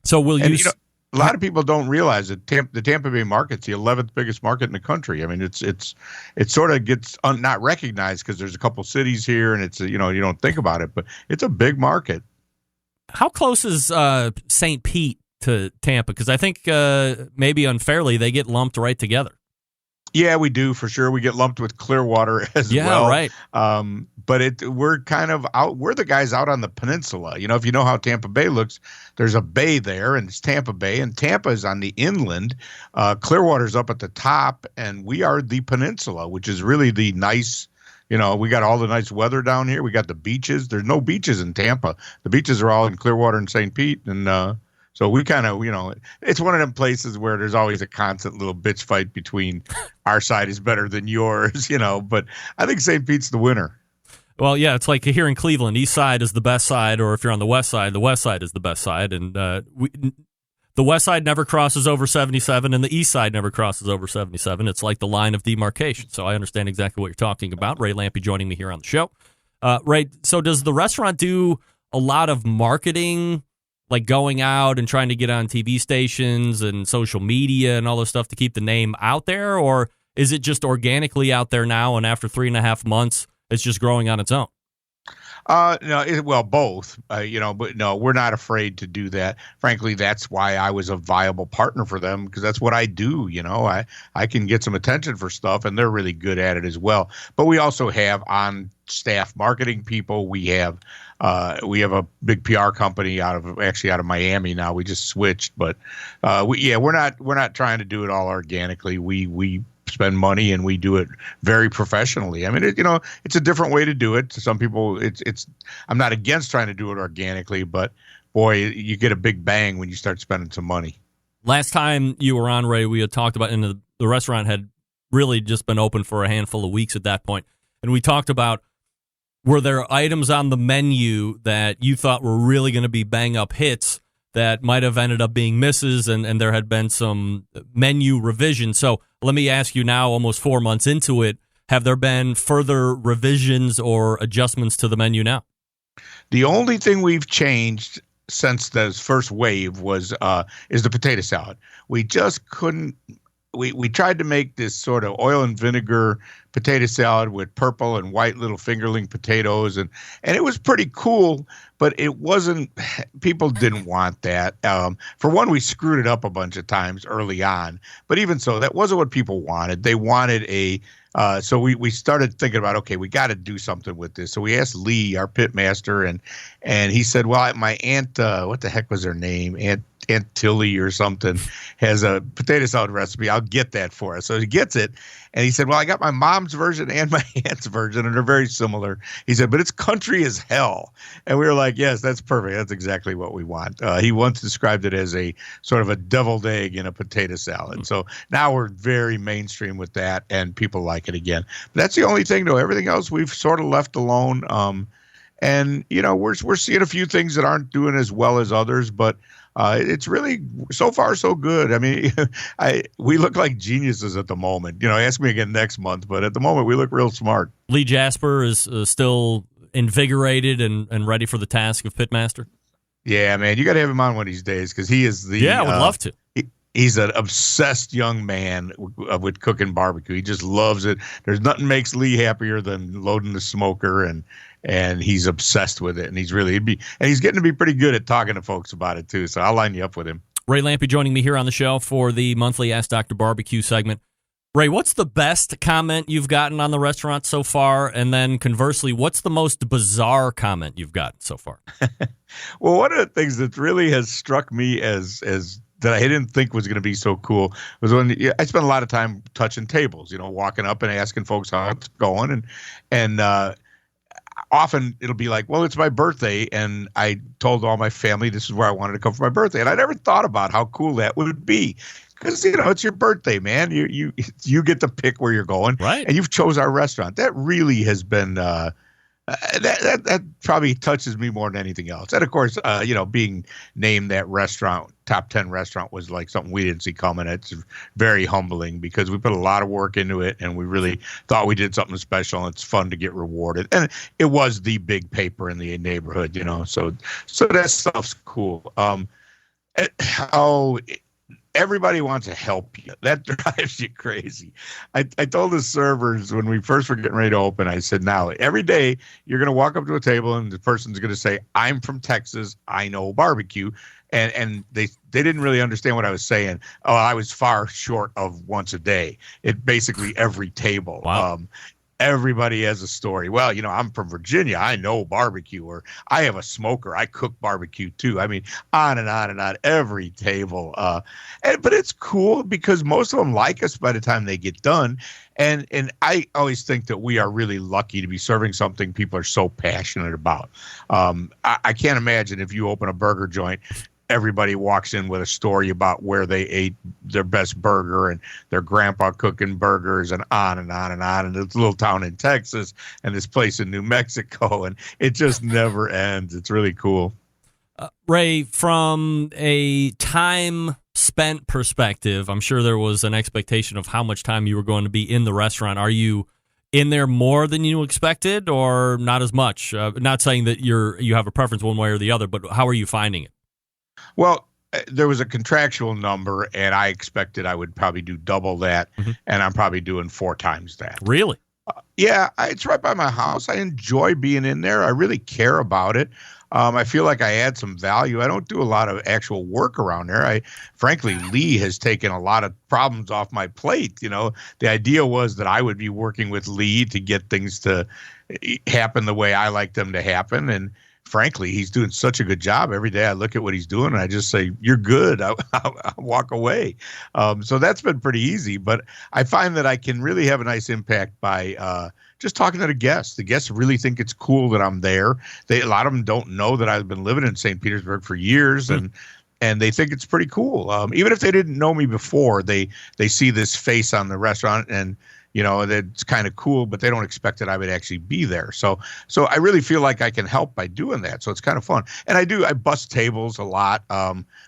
So a lot of people don't realize that the Tampa Bay market's the 11th biggest market in the country. I mean, it sort of gets not recognized because there's a couple cities here, and it's you don't think about it, but it's a big market. How close is St. Pete to Tampa? Because I think maybe unfairly they get lumped right together. Yeah, we do for sure. We get lumped with Clearwater as well. Yeah, right. But we're kind of out. We're the guys out on the peninsula. You know, if you know how Tampa Bay looks, there's a bay there, and it's Tampa Bay, and Tampa is on the inland. Clearwater's up at the top, and we are the peninsula, which is really the nice. You know, we got all the nice weather down here. We got the beaches. There's no beaches in Tampa. The beaches are all in Clearwater and St. Pete, and so we kind of, it's one of them places where there's always a constant little bitch fight between our side is better than yours, but I think St. Pete's the winner. Well, yeah, it's like here in Cleveland, east side is the best side, or if you're on the west side is the best side. And the west side never crosses over 77, and the east side never crosses over 77. It's like the line of demarcation. So I understand exactly what you're talking about. Ray Lampe joining me here on the show. Ray, so does the restaurant do a lot of marketing, like going out and trying to get on TV stations and social media and all this stuff to keep the name out there? Or is it just organically out there now, and after 3.5 months, it's just growing on its own? No, both, but no, we're not afraid to do that. Frankly, that's why I was a viable partner for them, because that's what I do. I can get some attention for stuff, and they're really good at it as well. But we also have on staff marketing people. We have a big PR company out of Miami now. We just switched, but we're not trying to do it all organically. We spend money and we do it very professionally. I mean, it's a different way to do it. To some people, I'm not against trying to do it organically, but boy, you get a big bang when you start spending some money. Last time you were on, Ray, we had talked about, and the restaurant had really just been open for a handful of weeks at that point, and we talked about, were there items on the menu that you thought were really going to be bang-up hits that might have ended up being misses, and there had been some menu revisions? So let me ask you now, almost 4 months into it, have there been further revisions or adjustments to the menu now? The only thing we've changed since this first wave is the potato salad. We just couldn't. We tried to make this sort of oil and vinegar potato salad with purple and white little fingerling potatoes, and it was pretty cool, but it wasn't. People didn't want that. For one, we screwed it up a bunch of times early on, but even so, that wasn't what people wanted. They wanted so we started thinking about, okay, we got to do something with this. So we asked Lee, our pit master, and he said, well, my aunt, what the heck was her name? Aunt Tilly or something has a potato salad recipe. I'll get that for us. So he gets it. And he said, well, I got my mom's version and my aunt's version, and they're very similar. He said, but it's country as hell. And we were like, yes, that's perfect. That's exactly what we want. He once described it as a sort of a deviled egg in a potato salad. So now we're very mainstream with that, and people like it again. But that's the only thing, though. Everything else we've sort of left alone. And, we're seeing a few things that aren't doing as well as others, but it's really so far so good. I mean, we look like geniuses at the moment. Ask me again next month, but at the moment we look real smart. Lee Jasper is still invigorated and ready for the task of pitmaster. Yeah, man, you got to have him on one of these days, because he is the. Yeah, I would love to. He's an obsessed young man with cooking barbecue. He just loves it. There's nothing makes Lee happier than loading the smoker, and he's obsessed with it. And he's getting to be pretty good at talking to folks about it too. So I'll line you up with him. Ray Lampe joining me here on the show for the monthly Ask Dr. Barbecue segment. Ray, what's the best comment you've gotten on the restaurant so far? And then conversely, what's the most bizarre comment you've gotten so far? Well, one of the things that really has struck me as that I didn't think was going to be so cool was when I spent a lot of time touching tables, walking up and asking folks how it's going. And often it'll be like, well, it's my birthday, and I told all my family this is where I wanted to come for my birthday. And I never thought about how cool that would be, because, it's your birthday, man. You get to pick where you're going. Right. And you've chose our restaurant. That really has been that probably touches me more than anything else. And of course, being named that restaurant, top 10 restaurant, was like something we didn't see coming. It's very humbling, because we put a lot of work into it, and we really thought we did something special, and it's fun to get rewarded. And it was the big paper in the neighborhood, so that stuff's cool. everybody wants to help you. That drives you crazy. I told the servers when we first were getting ready to open, I said, now, every day you're going to walk up to a table and the person's going to say, I'm from Texas. I know barbecue. And they didn't really understand what I was saying. Oh, I was far short of once a day. It basically every table. Wow. Everybody has a story. Well, I'm from Virginia. I know barbecue, or I have a smoker. I cook barbecue too. I mean, on and on and on. Every table. But it's cool because most of them like us by the time they get done. And I always think that we are really lucky to be serving something people are so passionate about. I can't imagine if you open a burger joint, everybody walks in with a story about where they ate their best burger and their grandpa cooking burgers and on and on and on. And this little town in Texas and this place in New Mexico. And it just never ends. It's really cool. Ray, from a time spent perspective, I'm sure there was an expectation of how much time you were going to be in the restaurant. Are you in there more than you expected or not as much? Not saying that you have a preference one way or the other, but how are you finding it? Well, there was a contractual number, and I expected I would probably do double that, and I'm probably doing 4 times that. Really? Yeah, it's right by my house. I enjoy being in there. I really care about it. I feel like I add some value. I don't do a lot of actual work around there. Frankly, Lee has taken a lot of problems off my plate. The idea was that I would be working with Lee to get things to happen the way I like them to happen, and frankly, he's doing such a good job. Every day I look at what he's doing and I just say, you're good. I'll walk away. So that's been pretty easy. But I find that I can really have a nice impact by just talking to the guests. The guests really think it's cool that I'm there. A lot of them don't know that I've been living in St. Petersburg for years. And they think it's pretty cool. Even if they didn't know me before, they see this face on the restaurant and that's kind of cool, but they don't expect that I would actually be there. So I really feel like I can help by doing that. So it's kind of fun. And I bust tables a lot.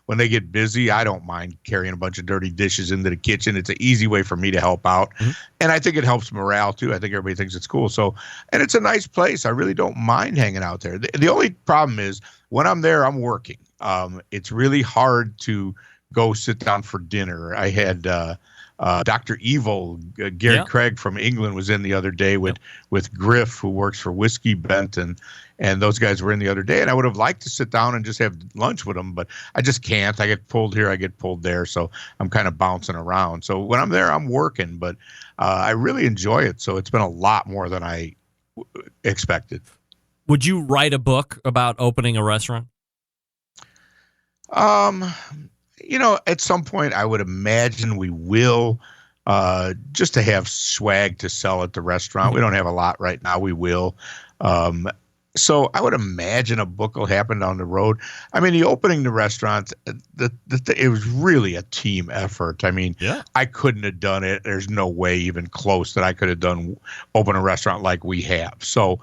When they get busy, I don't mind carrying a bunch of dirty dishes into the kitchen. It's an easy way for me to help out. And I think it helps morale too. I think everybody thinks it's cool. So, and it's a nice place. I really don't mind hanging out there. The only problem is when I'm there, I'm working. It's really hard to go sit down for dinner. I had, Dr. Evil, Gary Craig from England was in the other day with Griff, who works for Whiskey Bent, and those guys were in the other day. And I would have liked to sit down and just have lunch with them, but I just can't. I get pulled here, I get pulled there, so I'm kind of bouncing around. So when I'm there, I'm working, but I really enjoy it. So it's been a lot more than I expected. Would you write a book about opening a restaurant? At some point, I would imagine we will, just to have swag to sell at the restaurant. We don't have a lot right now. We will. So I would imagine a book will happen down the road. I mean, the opening the restaurant, it was really a team effort. I mean, I couldn't have done it. There's no way even close that I could have open a restaurant like we have. So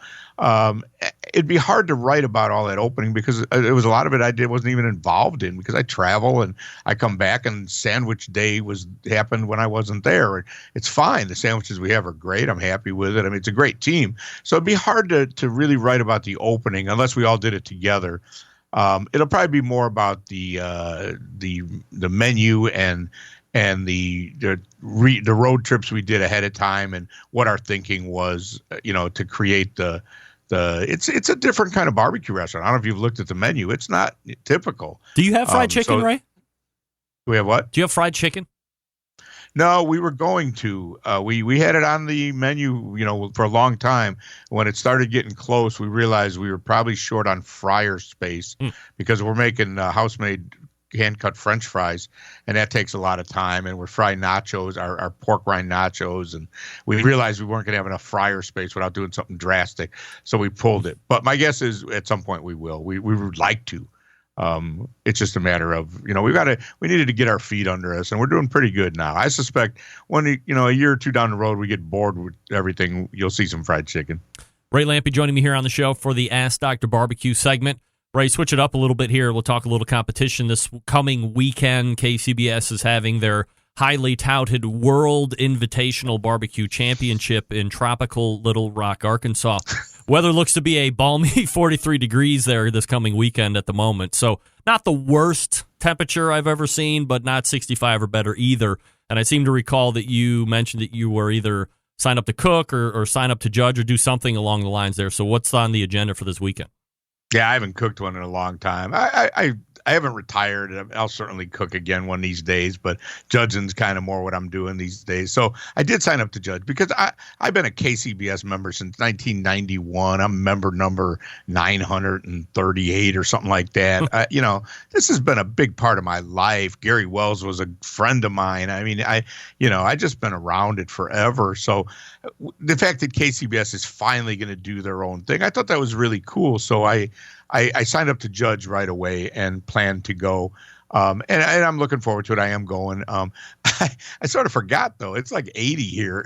it'd be hard to write about all that opening because it was a lot of it wasn't even involved in because I travel and I come back and sandwich day happened when I wasn't there. It's fine. The sandwiches we have are great. I'm happy with it. I mean, it's a great team. So it'd be hard to really write about the opening unless we all did it together. It'll probably be more about the menu and the road trips we did ahead of time and what our thinking was, to create it's a different kind of barbecue restaurant. I don't know if you've looked at the menu. It's not typical. Do you have fried chicken, Ray? Do we have what? Do you have fried chicken? No, we were going to. We had it on the menu, for a long time. When it started getting close, we realized we were probably short on fryer space because we're making house-made hand-cut French fries, and that takes a lot of time. And we're frying nachos, our pork rind nachos, and we realized we weren't going to have enough fryer space without doing something drastic, so we pulled it. But my guess is at some point we will. We would like to. It's just a matter of we needed to get our feet under us, and we're doing pretty good now. I suspect when a year or two down the road we get bored with everything, you'll see some fried chicken. Ray Lampe joining me here on the show for the Ask Dr. Barbecue segment. Ray, switch it up a little bit here. We'll talk a little competition this coming weekend. KCBS is having their highly touted World Invitational Barbecue Championship in tropical Little Rock, Arkansas. Weather looks to be a balmy 43 degrees there this coming weekend at the moment. So not the worst temperature I've ever seen, but not 65 or better either. And I seem to recall that you mentioned that you were either sign up to cook or sign up to judge or do something along the lines there. So what's on the agenda for this weekend? Yeah, I haven't cooked one in a long time. I haven't retired. I'll certainly cook again one of these days, but judging's kind of more what I'm doing these days. So I did sign up to judge because I've been a KCBS member since 1991. I'm member number 938 or something like that. This has been a big part of my life. Gary Wells was a friend of mine. I mean, I just been around it forever. So the fact that KCBS is finally going to do their own thing, I thought that was really cool. So I signed up to judge right away and plan to go. And I'm looking forward to it. I am going. I sort of forgot, though. It's like 80 here,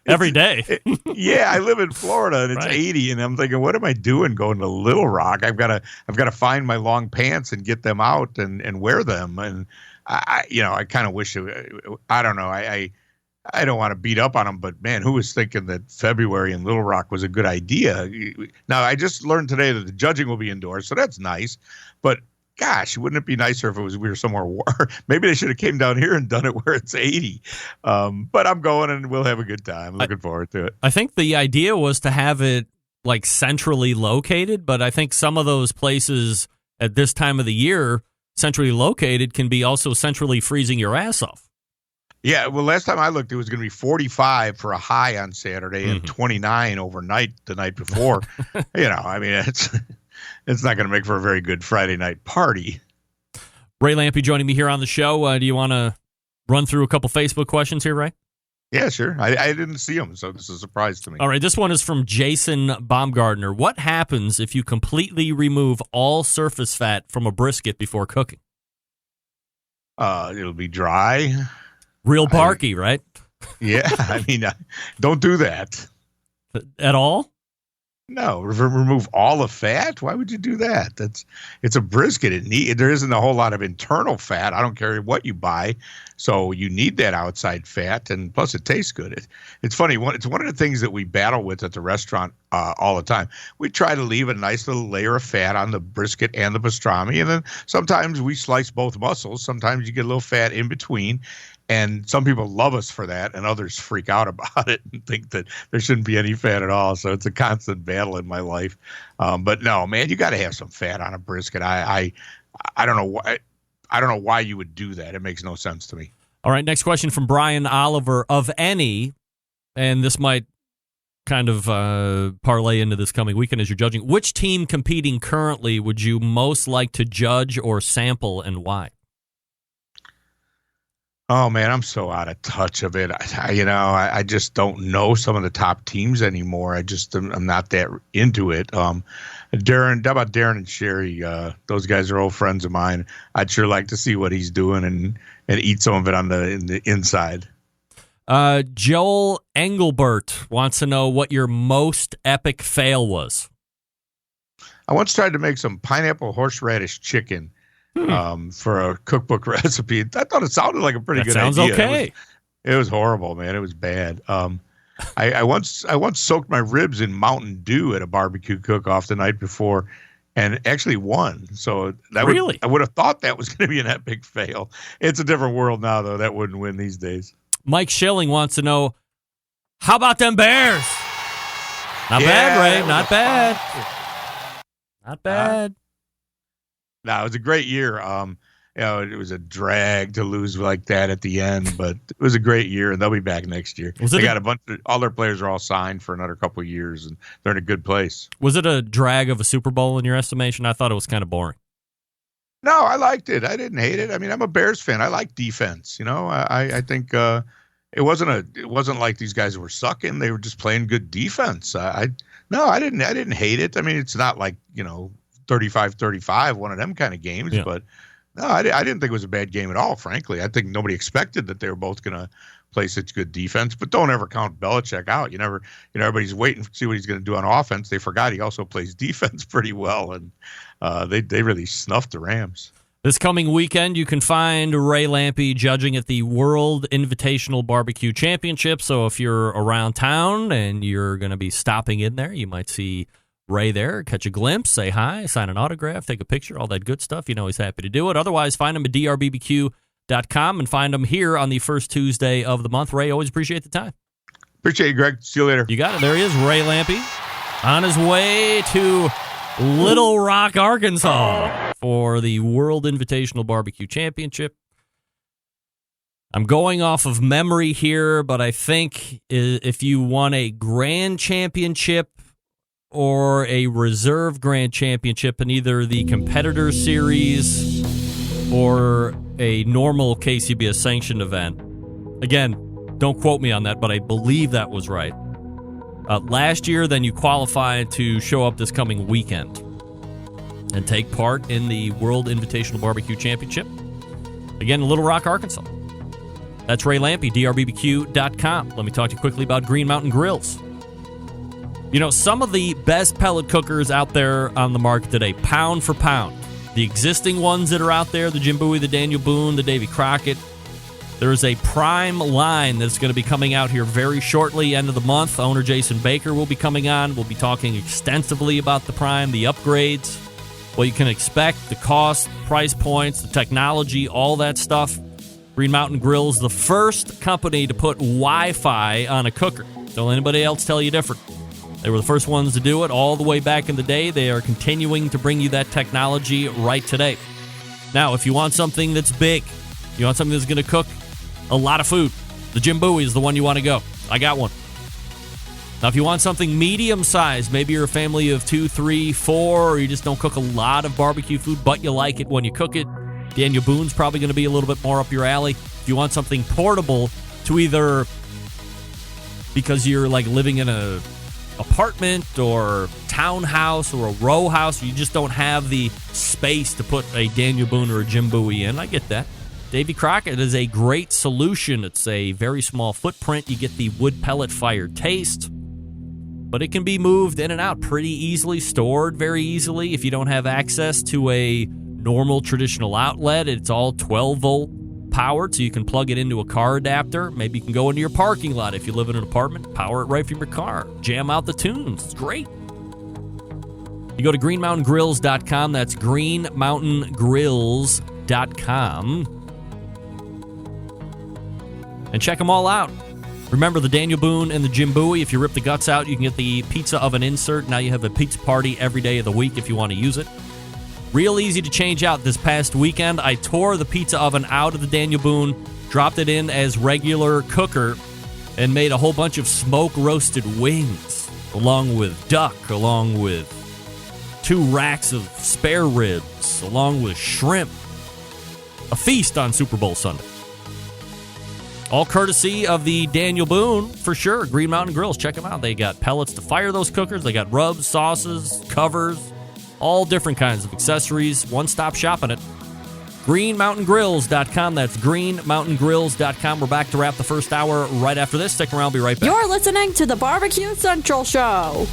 every day. Yeah, I live in Florida and it's right. 80, and I'm thinking, what am I doing going to Little Rock? I've got to find my long pants and get them out and wear them. And I kind of wish I don't know. I don't want to beat up on them, but man, who was thinking that February in Little Rock was a good idea? Now, I just learned today that the judging will be indoors, so that's nice. But gosh, wouldn't it be nicer if we were somewhere warm? Maybe they should have came down here and done it where it's 80. But I'm going, and we'll have a good time. Looking forward to it. I think the idea was to have it like centrally located, but I think some of those places at this time of the year, centrally located, can be also centrally freezing your ass off. Yeah, well, last time I looked, it was going to be 45 for a high on Saturday and 29 overnight the night before. I mean, it's not going to make for a very good Friday night party. Ray Lampe joining me here on the show. Do you want to run through a couple Facebook questions here, Ray? Yeah, sure. I didn't see them, so this is a surprise to me. All right, this one is from Jason Baumgartner. What happens if you completely remove all surface fat from a brisket before cooking? It'll be dry. Real barky, right? Yeah, I mean, don't do that. At all? No, remove all the fat. Why would you do that? It's a brisket. There isn't a whole lot of internal fat. I don't care what you buy, so you need that outside fat, and plus it tastes good. It's funny. It's one of the things that we battle with at the restaurant all the time. We try to leave a nice little layer of fat on the brisket and the pastrami, and then sometimes we slice both muscles. Sometimes you get a little fat in between. And some people love us for that, and others freak out about it and think that there shouldn't be any fat at all. So it's a constant battle in my life. But no, man, you got to have some fat on a brisket. I don't know why. I don't know why you would do that. It makes no sense to me. All right, next question from Brian Oliver. Of any, and this might kind of parlay into this coming weekend as you're judging, which team competing currently would you most like to judge or sample, and why? Oh, man, I'm so out of touch of it. I just don't know some of the top teams anymore. I'm not that into it. Darren, how about Darren and Sherry? Those guys are old friends of mine. I'd sure like to see what he's doing and eat some of it in the inside. Joel Engelbert wants to know what your most epic fail was. I once tried to make some pineapple horseradish chicken. For a cookbook recipe. I thought it sounded like a pretty good idea. Sounds okay. It was horrible, man. It was bad. I once soaked my ribs in Mountain Dew at a barbecue cook-off the night before and actually won. So I would have thought that was going to be an epic fail. It's a different world now, though. That wouldn't win these days. Mike Schilling wants to know, how about them Bears? Not bad, Ray. Not bad. Not bad. No, it was a great year. It was a drag to lose like that at the end, but it was a great year, and they'll be back next year. They got all their players are all signed for another couple of years, and they're in a good place. Was it a drag of a Super Bowl in your estimation? I thought it was kind of boring. No, I liked it. I didn't hate it. I mean, I'm a Bears fan. I like defense. I think it wasn't like these guys were sucking. They were just playing good defense. I didn't hate it. I mean, it's not like 35-35, one of them kind of games. Yeah. But no, I didn't think it was a bad game at all, frankly. I think nobody expected that they were both going to play such good defense. But don't ever count Belichick out. Everybody's waiting to see what he's going to do on offense. They forgot he also plays defense pretty well, and they really snuffed the Rams. This coming weekend, you can find Ray Lampe judging at the World Invitational Barbecue Championship. So if you're around town and you're going to be stopping in there, you might see Ray there, catch a glimpse, say hi, sign an autograph, take a picture, all that good stuff. You know he's happy to do it. Otherwise, find him at drbbq.com and find him here on the first Tuesday of the month. Ray, always appreciate the time. Appreciate you, Greg. See you later. You got it. There he is, Ray Lampe, on his way to Little Rock, Arkansas for the World Invitational Barbecue Championship. I'm going off of memory here, but I think if you won a grand championship or a reserve grand championship in either the competitor series or a normal KCBS sanctioned event, again, don't quote me on that, but I believe that was right. Last year, then you qualified to show up this coming weekend and take part in the World Invitational Barbecue Championship. Again, in Little Rock, Arkansas. That's Ray Lampe, drbbq.com. Let me talk to you quickly about Green Mountain Grills. You know, some of the best pellet cookers out there on the market today, pound for pound. The existing ones that are out there, the Jim Bowie, the Daniel Boone, the Davy Crockett. There's a prime line that's going to be coming out here very shortly, end of the month. Owner Jason Baker will be coming on. We'll be talking extensively about the prime, the upgrades, what you can expect, the cost, price points, the technology, all that stuff. Green Mountain Grills, the first company to put Wi-Fi on a cooker. Don't let anybody else tell you different. They were the first ones to do it all the way back in the day. They are continuing to bring you that technology right today. Now, if you want something that's big, you want something that's going to cook a lot of food, the Jim Bowie is the one you want to go. I got one. Now, if you want something medium-sized, maybe you're a family of 2, 3, 4, or you just don't cook a lot of barbecue food, but you like it when you cook it, Daniel Boone's probably going to be a little bit more up your alley. If you want something portable to either, because you're like living in a apartment or townhouse or a row house, you just don't have the space to put a Daniel Boone or a Jim Bowie in. I get that. Davy Crockett is a great solution. It's a very small footprint. You get the wood pellet fired taste, but it can be moved in and out pretty easily, stored very easily. If you don't have access to a normal traditional outlet, it's all 12-volt powered, so you can plug it into a car adapter. Maybe you can go into your parking lot if you live in an apartment, power it right from your car, jam out the tunes. It's great. You go to greenmountaingrills.com. That's greenmountaingrills.com. And check them all out. Remember the Daniel Boone and the Jim Bowie. If you rip the guts out, you can get the pizza oven insert. Now you have a pizza party every day of the week if you want to use it. Real easy to change out. This past weekend, I tore the pizza oven out of the Daniel Boone, dropped it in as regular cooker, and made a whole bunch of smoke-roasted wings, along with duck, along with 2 racks of spare ribs, along with shrimp. A feast on Super Bowl Sunday. All courtesy of the Daniel Boone, for sure. Green Mountain Grills, check them out. They got pellets to fire those cookers. They got rubs, sauces, covers, all different kinds of accessories. One-stop shopping it. greenmountaingrills.com. That's greenmountaingrills.com. We're back to wrap the first hour right after this. Stick around. I'll be right back. You're listening to the Barbecue Central Show.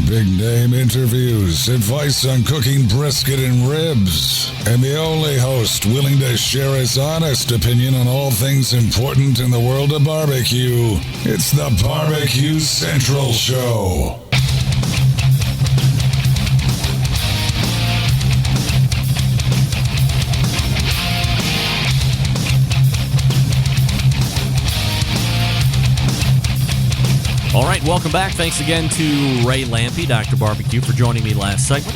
Big name interviews, advice on cooking brisket and ribs, and the only host willing to share his honest opinion on all things important in the world of barbecue. It's the Barbecue Central Show. All right, welcome back. Thanks again to Ray Lampe, Dr. Barbecue, for joining me last segment.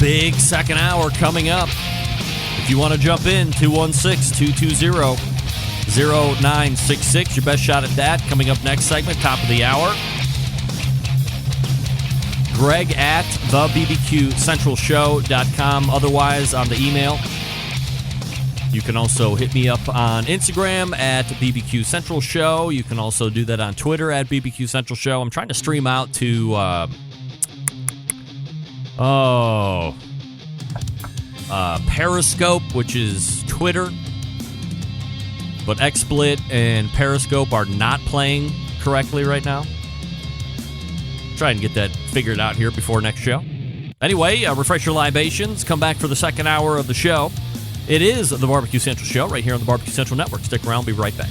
Big second hour coming up. If you want to jump in, 216-220-0966. Your best shot at that. Coming up next segment, top of the hour. Greg at thebbqcentralshow.com. Otherwise, on the email, you can also hit me up on Instagram at BBQ Central Show. You can also do that on Twitter at BBQ Central Show. I'm trying to stream out to Periscope, which is Twitter. But XSplit and Periscope are not playing correctly right now. Try and get that figured out here before next show. Anyway, refresh your libations. Come back for the second hour of the show. It is the Barbecue Central Show right here on the Barbecue Central Network. Stick around. We'll be right back.